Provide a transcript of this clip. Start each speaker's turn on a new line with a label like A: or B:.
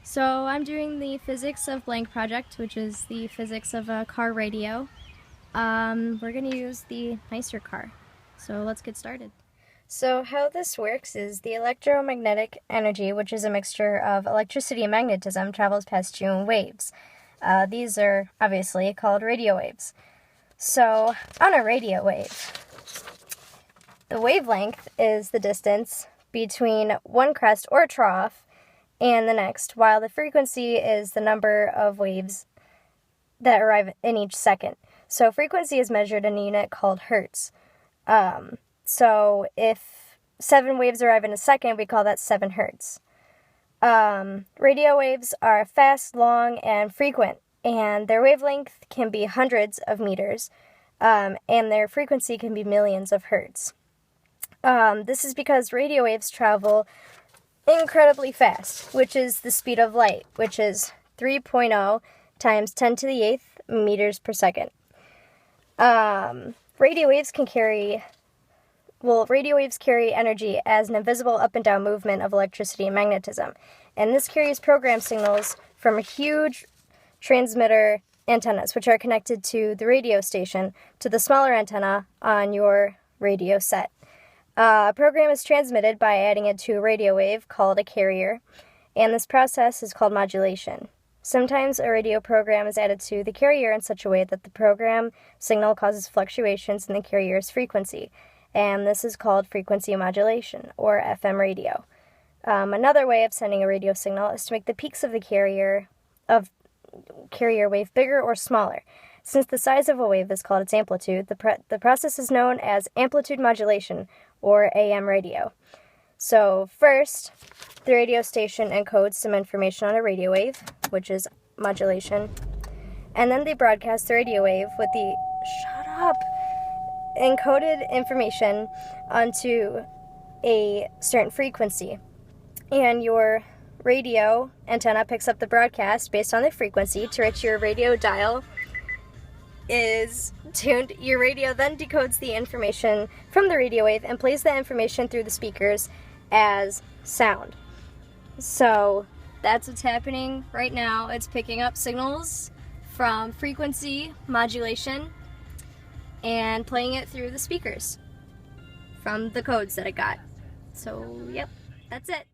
A: So I'm doing the physics of blank project, which is the physics of a car radio. We're going to use the nicer car. So let's get started. So how this works is the electromagnetic energy, which is a mixture of electricity and magnetism, travels past you in waves. These are obviously called radio waves. So on a radio wave, the wavelength is the distance between one crest or trough and the next, while the frequency is the number of waves that arrive in each second. So frequency is measured in a unit called hertz. So if 7 waves arrive in a second, we call that 7 hertz. Radio waves are fast, long, and frequent, and their wavelength can be hundreds of meters, and their frequency can be millions of hertz. This is because radio waves travel incredibly fast, which is the speed of light, which is 3.0 times 10 to the 8th meters per second. Radio waves carry energy as an invisible up and down movement of electricity and magnetism, and this carries program signals from a huge transmitter antennas, which are connected to the radio station, to the smaller antenna on your radio set. A program is transmitted by adding it to a radio wave called a carrier, and this process is called modulation. Sometimes a radio program is added to the carrier in such a way that the program signal causes fluctuations in the carrier's frequency, and this is called frequency modulation, or FM radio. Another way of sending a radio signal is to make the peaks of the carrier wave bigger or smaller. Since the size of a wave is called its amplitude, the process is known as amplitude modulation, or AM radio. So first, the radio station encodes some information on a radio wave, which is modulation, and then they broadcast the radio wave with the encoded information onto a certain frequency, and your radio antenna picks up the broadcast based on the frequency to which your radio dial is tuned. Your radio then decodes the information from the radio wave and plays the information through the speakers as sound. So that's what's happening right now. It's picking up signals from frequency modulation and playing it through the speakers from the codes that it got. So, yep, that's it.